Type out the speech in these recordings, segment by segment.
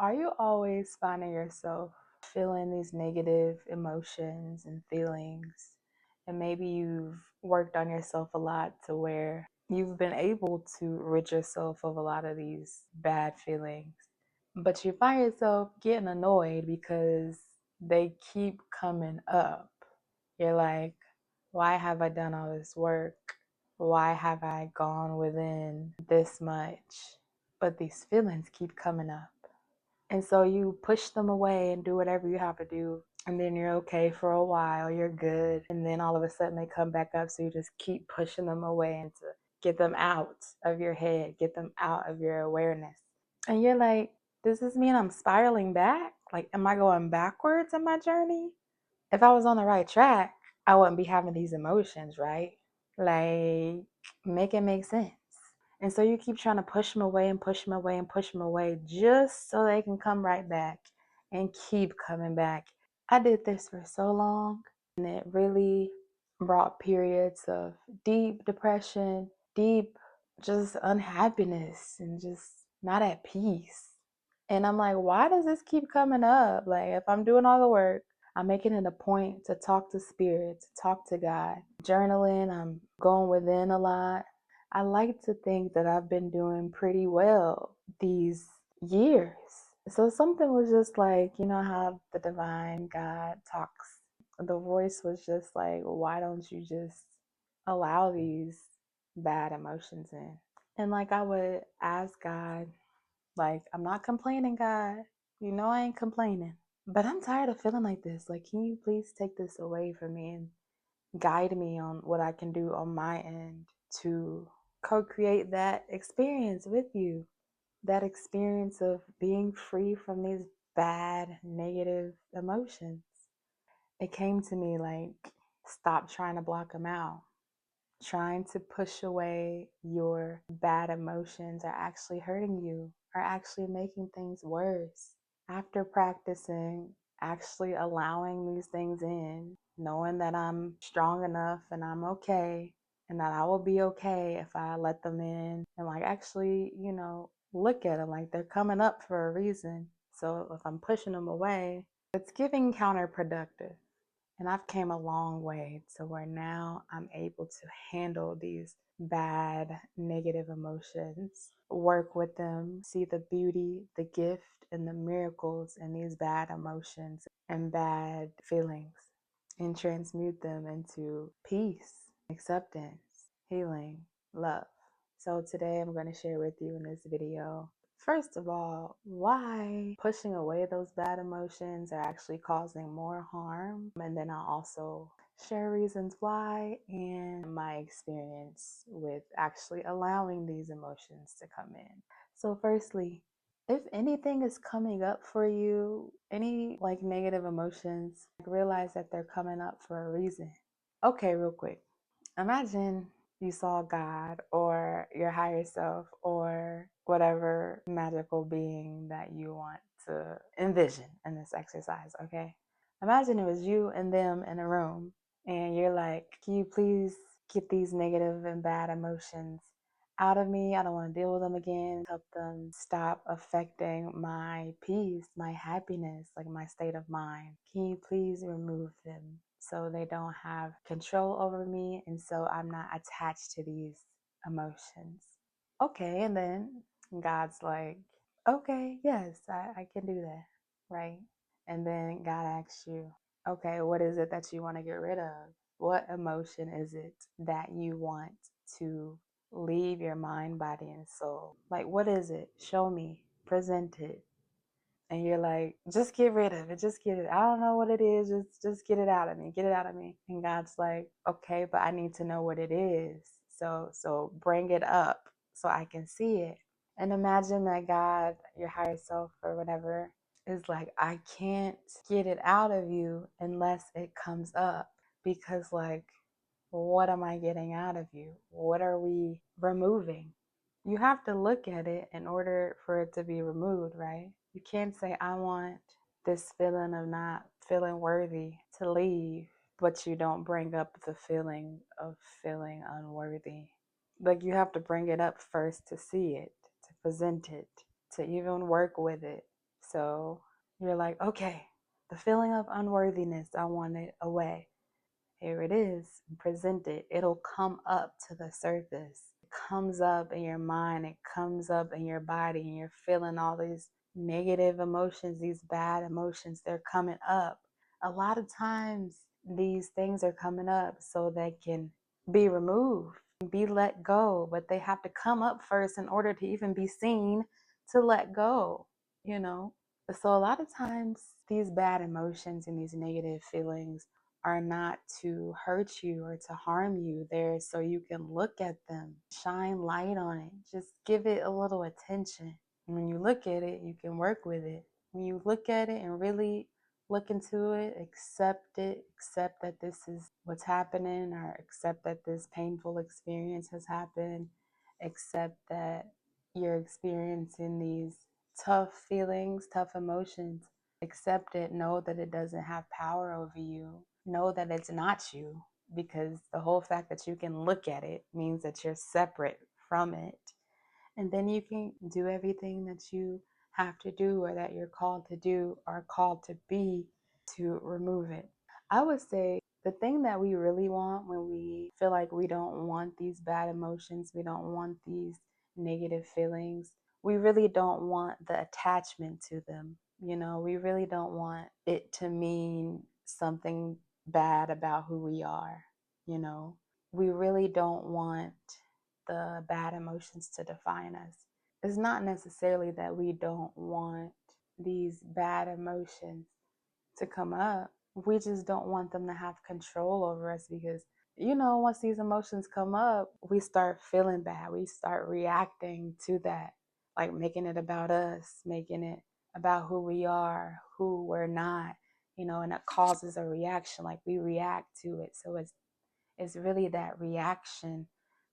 Are you always finding yourself feeling these negative emotions and feelings? And maybe you've worked on yourself a lot to where you've been able to rid yourself of a lot of these bad feelings. But you find yourself getting annoyed because they keep coming up. You're like, why have I done all this work? Why have I gone within this much? But these feelings keep coming up. And so you push them away and do whatever you have to do. And then you're okay for a while, you're good. And then all of a sudden they come back up. So you just keep pushing them away and to get them out of your head, get them out of your awareness. And you're like, does this mean I'm spiraling back? Like, am I going backwards in my journey? If I was on the right track, I wouldn't be having these emotions, right? Like, make it make sense. And so you keep trying to push them away and push them away and push them away just so they can come right back and keep coming back. I did this for so long, and it really brought periods of deep depression, deep just unhappiness, and just not at peace. And I'm like, why does this keep coming up? Like, if I'm doing all the work, I'm making it a point to talk to spirit, to talk to God. Journaling, I'm going within a lot. I like to think that I've been doing pretty well these years. So something was just like, you know how the divine God talks. The voice was just like, why don't you just allow these bad emotions in? And like I would ask God, like, I'm not complaining, God. You know I ain't complaining. But I'm tired of feeling like this. Like, can you please take this away from me and guide me on what I can do on my end to co-create that experience with you? That experience of being free from these bad, negative emotions. It came to me like, stop trying to block them out. Trying to push away your bad emotions are actually hurting you, are actually making things worse. After practicing, actually allowing these things in, knowing that I'm strong enough and I'm okay, and that I will be okay if I let them in, and like actually, look at them like they're coming up for a reason. So if I'm pushing them away, it's giving counterproductive. And I've came a long way to where now I'm able to handle these bad, negative emotions, work with them, see the beauty, the gift, and the miracles in these bad emotions and bad feelings, and transmute them into peace, acceptance, healing, love. So today I'm going to share with you in this video, first of all, why pushing away those bad emotions are actually causing more harm. And then I'll also share reasons why and my experience with actually allowing these emotions to come in. So firstly, if anything is coming up for you, any like negative emotions, realize that they're coming up for a reason. Okay, real quick. Imagine you saw God or your higher self or whatever magical being that you want to envision in this exercise, okay? Imagine it was you and them in a room and you're like, can you please get these negative and bad emotions out of me? I don't want to deal with them again. Help them stop affecting my peace, my happiness, like my state of mind. Can you please remove them so they don't have control over me and so I'm not attached to these emotions? Okay, and then God's like, okay, yes, I can do that, right? And then God asks you, okay, what is it that you want to get rid of? What emotion is it that you want to leave your mind, body, and soul? Like, what is it? Show me, present it. And you're like, just get rid of it. Just get it. I don't know what it is. Just get it out of me. Get it out of me. And God's like, okay, but I need to know what it is. So bring it up so I can see it. And imagine that God, your higher self or whatever, is like, I can't get it out of you unless it comes up. Because like, what am I getting out of you? What are we removing? You have to look at it in order for it to be removed, right? You can't say, I want this feeling of not feeling worthy to leave, but you don't bring up the feeling of feeling unworthy. Like, you have to bring it up first to see it, to present it, to even work with it. So you're like, okay, the feeling of unworthiness, I want it away. Here it is, present it. It'll come up to the surface. It comes up in your mind, it comes up in your body, and you're feeling all these negative emotions, these bad emotions, they're coming up. A lot of times, these things are coming up so they can be removed, be let go, but they have to come up first in order to even be seen to let go, you know? So, a lot of times, these bad emotions and these negative feelings are not to hurt you or to harm you. They're so you can look at them, shine light on it, just give it a little attention. When you look at it, you can work with it. When you look at it and really look into it, accept that this is what's happening, or accept that this painful experience has happened, accept that you're experiencing these tough feelings, tough emotions. Accept it, know that it doesn't have power over you. Know that it's not you, because the whole fact that you can look at it means that you're separate from it. And then you can do everything that you have to do, or that you're called to do, or called to be, to remove it. I would say the thing that we really want when we feel like we don't want these bad emotions, we don't want these negative feelings, we really don't want the attachment to them. We really don't want it to mean something bad about who we are. You know, we really don't want the bad emotions to define us. It's not necessarily that we don't want these bad emotions to come up. We just don't want them to have control over us, because, once these emotions come up, we start feeling bad. We start reacting to that, like making it about us, making it about who we are, who we're not, and it causes a reaction. Like we react to it. So it's really that reaction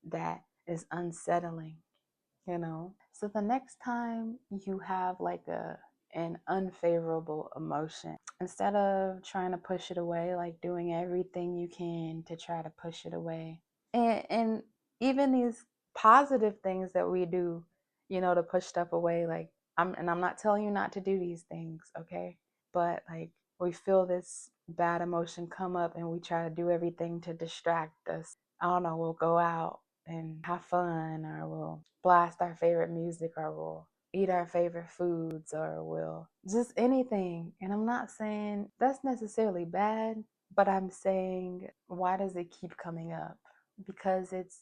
that is unsettling. So the next time you have like an unfavorable emotion, instead of trying to push it away, like doing everything you can to try to push it away, and even these positive things that we do, to push stuff away, like I'm not telling you not to do these things, okay? But like we feel this bad emotion come up and we try to do everything to distract us. I don't know, we'll go out and have fun, or we'll blast our favorite music, or we'll eat our favorite foods, or we'll just anything. And I'm not saying that's necessarily bad, but I'm saying, why does it keep coming up? Because it's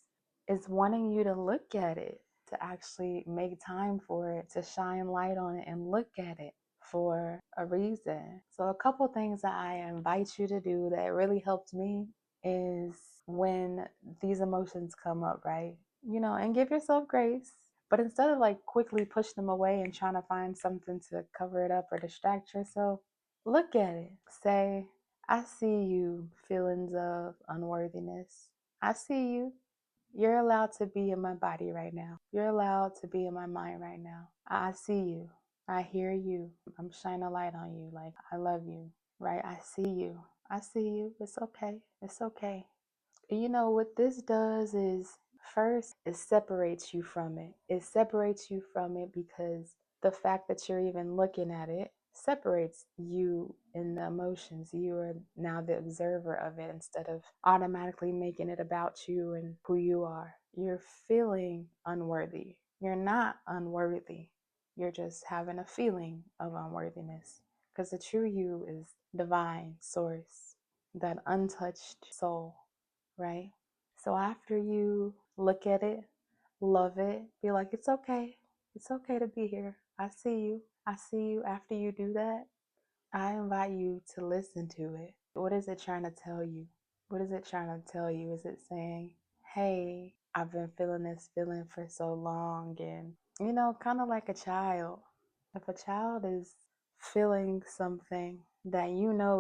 wanting you to look at it, to actually make time for it, to shine light on it and look at it for a reason. So a couple things that I invite you to do that really helped me is, when these emotions come up, right? And give yourself grace. But instead of like quickly push them away and trying to find something to cover it up or distract yourself, look at it. Say, I see you, feelings of unworthiness. I see you. You're allowed to be in my body right now. You're allowed to be in my mind right now. I see you. I hear you. I'm shining a light on you. Like, I love you, right? I see you. I see you. It's okay. It's okay. What this does is, first, it separates you from it. It separates you from it because the fact that you're even looking at it separates you in the emotions. You are now the observer of it, instead of automatically making it about you and who you are. You're feeling unworthy. You're not unworthy. You're just having a feeling of unworthiness, because the true you is divine source, that untouched soul, right? So after you look at it, love it, be like, it's okay. It's okay to be here. I see you. I see you. After you do that, I invite you to listen to it. What is it trying to tell you? What is it trying to tell you? Is it saying, hey, I've been feeling this feeling for so long? And, kind of like a child. If a child is feeling something that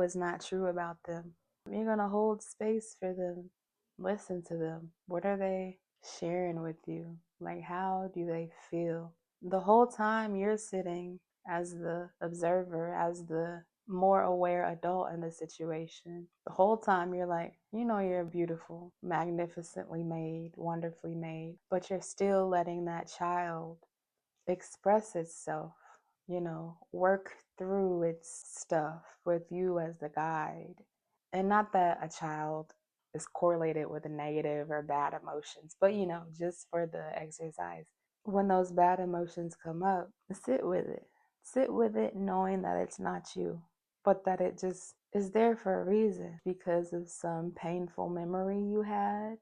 is not true about them, you're going to hold space for them. Listen to them. What are they sharing with you? Like, how do they feel? The whole time you're sitting as the observer, as the more aware adult in the situation, the whole time you're like, you're beautiful, magnificently made, wonderfully made, but you're still letting that child express itself. work through its stuff with you as the guide. And not that a child is correlated with negative or bad emotions, but just for the exercise. When those bad emotions come up, sit with it. Sit with it knowing that it's not you, but that it just is there for a reason because of some painful memory you had,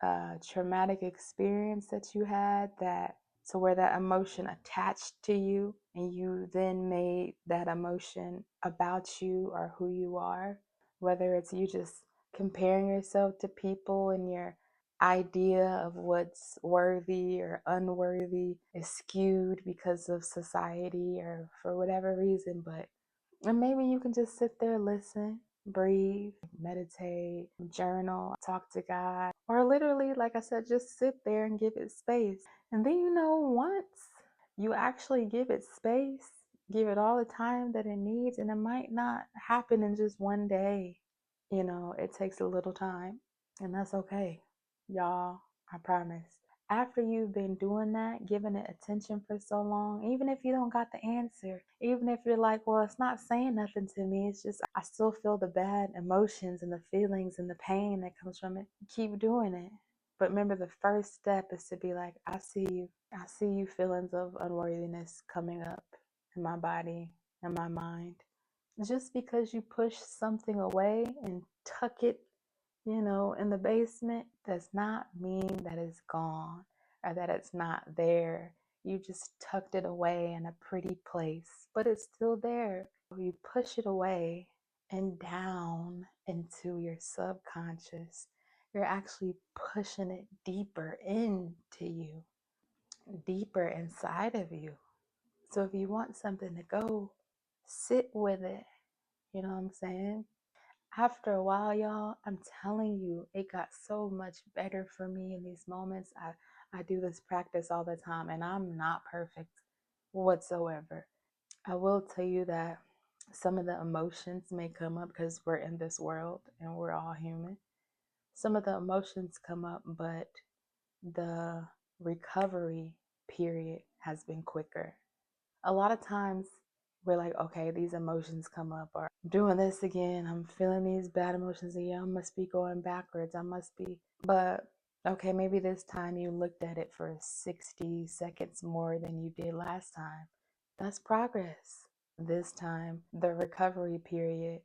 a traumatic experience that you had, that to where that emotion attached to you and you then made that emotion about you or who you are, whether it's you just comparing yourself to people and your idea of what's worthy or unworthy is skewed because of society or for whatever reason. But and maybe you can just sit there, listen, breathe, meditate, journal, talk to God, or literally, like I said, just sit there and give it space. And then, once you actually give it space, give it all the time that it needs, and it might not happen in just one day. It takes a little time, and that's okay. Y'all, I promise. After you've been doing that, giving it attention for so long, even if you don't got the answer, even if you're like, well, it's not saying nothing to me, it's just I still feel the bad emotions and the feelings and the pain that comes from it, keep doing it. But remember, the first step is to be like, I see you. I see you feelings of unworthiness coming up in my body and my mind. Just because you push something away and tuck it, in the basement, does not mean that it's gone or that it's not there. You just tucked it away in a pretty place, but it's still there. You push it away and down into your subconscious. You're actually pushing it deeper into you, deeper inside of you. So if you want something to go, sit with it. You know what I'm saying? After a while, y'all, I'm telling you, it got so much better for me in these moments. I do this practice all the time, and I'm not perfect whatsoever. I will tell you that some of the emotions may come up because we're in this world and we're all human. Some of the emotions come up, but the recovery period has been quicker. A lot of times we're like, okay, these emotions come up, or I'm doing this again, I'm feeling these bad emotions again, I must be going backwards, I must be. But okay, maybe this time you looked at it for 60 seconds more than you did last time. That's progress. This time, the recovery period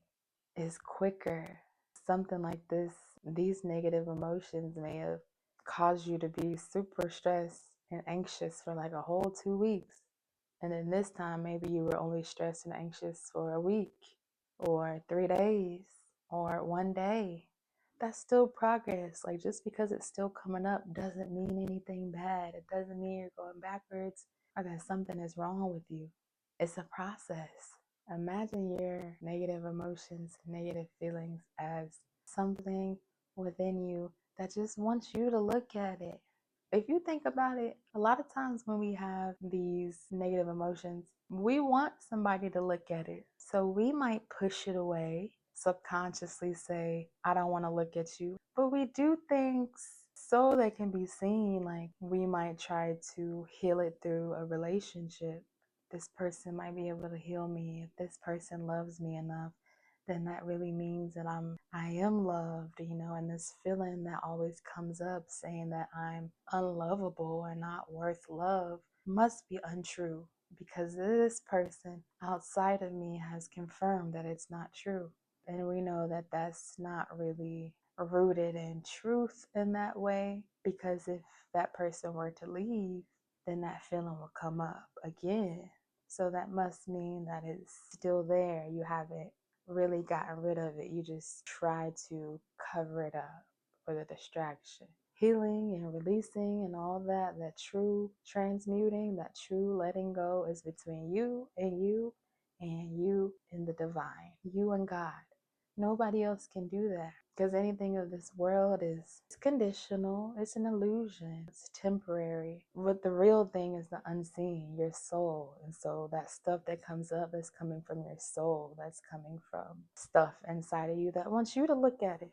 is quicker. Something like this, these negative emotions may have caused you to be super stressed and anxious for like a whole 2 weeks. And then this time, maybe you were only stressed and anxious for a week or 3 days or one day. That's still progress. Like, just because it's still coming up doesn't mean anything bad. It doesn't mean you're going backwards or that something is wrong with you. It's a process. Imagine your negative emotions, negative feelings as something within you that just wants you to look at it. If you think about it, a lot of times when we have these negative emotions, we want somebody to look at it. So we might push it away, subconsciously say, I don't want to look at you. But we do things so they can be seen. Like, we might try to heal it through a relationship. This person might be able to heal me. If this person loves me enough, then that really means that I am loved, and this feeling that always comes up saying that I'm unlovable and not worth love must be untrue, because this person outside of me has confirmed that it's not true. And we know that that's not really rooted in truth in that way, because if that person were to leave, then that feeling will come up again. So that must mean that it's still there. You haven't really gotten rid of it. You just try to cover it up with a distraction. Healing and releasing and all that, that true transmuting, that true letting go is between you and you and the divine, you and God. Nobody else can do that, because anything of this world is conditional, it's an illusion, it's temporary. What the real thing is the unseen, your soul. And so that stuff that comes up is coming from your soul, that's coming from stuff inside of you that wants you to look at it.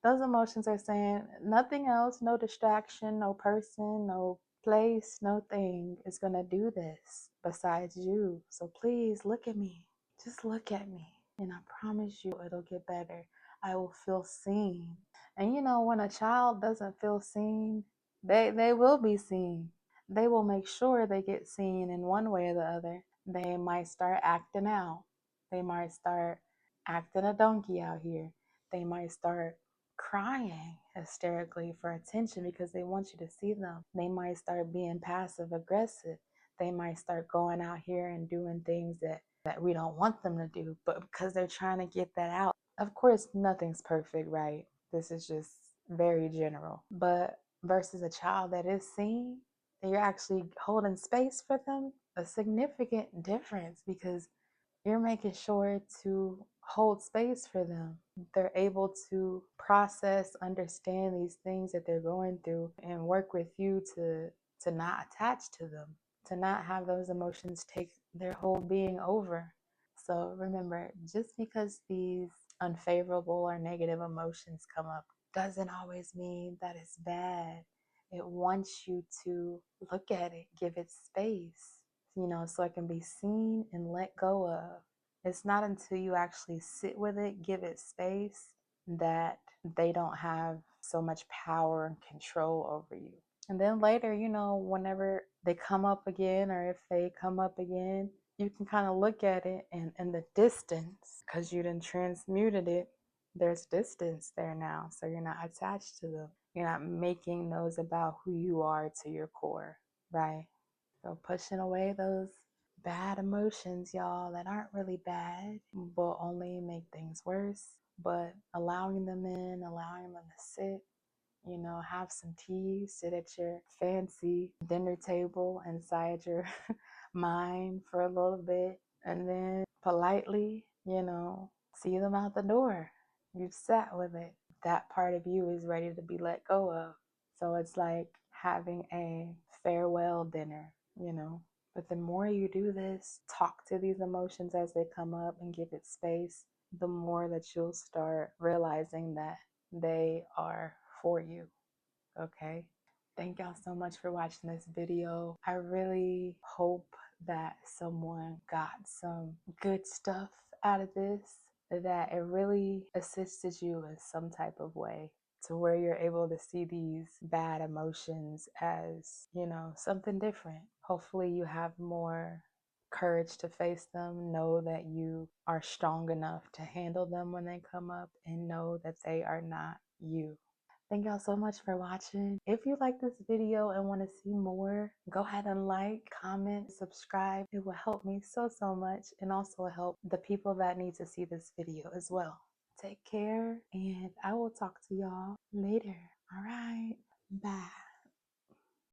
Those emotions are saying nothing else, no distraction, no person, no place, no thing is going to do this besides you. So please look at me. Just look at me. And I promise you it'll get better. I will feel seen. And when a child doesn't feel seen, they will be seen. They will make sure they get seen in one way or the other. They might start acting out. They might start acting a donkey out here. They might start crying hysterically for attention because they want you to see them. They might start being passive aggressive. They might start going out here and doing things that we don't want them to do, but because they're trying to get that out. Of course, nothing's perfect, right? This is just very general. But versus a child that is seen, and you're actually holding space for them, a significant difference because you're making sure to hold space for them. They're able to process, understand these things that they're going through and work with you to not attach to them, to not have those emotions take their whole being over. So remember, just because these unfavorable or negative emotions come up doesn't always mean that it's bad. It wants you to look at it, give it space, so it can be seen and let go of. It's not until you actually sit with it, give it space, that they don't have so much power and control over you. And then later, whenever they come up again, or if they come up again, you can kind of look at it and in the distance, because you done transmuted it, there's distance there now. So you're not attached to them. You're not making those about who you are to your core, right? So pushing away those bad emotions, y'all, that aren't really bad, will only make things worse. But allowing them in, allowing them to sit, have some tea, sit at your fancy dinner table inside your mind for a little bit, and then politely, see them out the door. You've sat with it. That part of you is ready to be let go of. So it's like having a farewell dinner, But the more you do this, talk to these emotions as they come up and give it space, the more that you'll start realizing that they are for you. Okay? Thank y'all so much for watching this video. I really hope that someone got some good stuff out of this, that it really assisted you in some type of way, to where you're able to see these bad emotions as, something different. Hopefully you have more courage to face them, know that you are strong enough to handle them when they come up, and know that they are not you. Thank y'all so much for watching. If you like this video and want to see more, go ahead and like, comment, subscribe. It will help me so much, and also help the people that need to see this video as well. Take care, and I will talk to y'all later. All right, bye.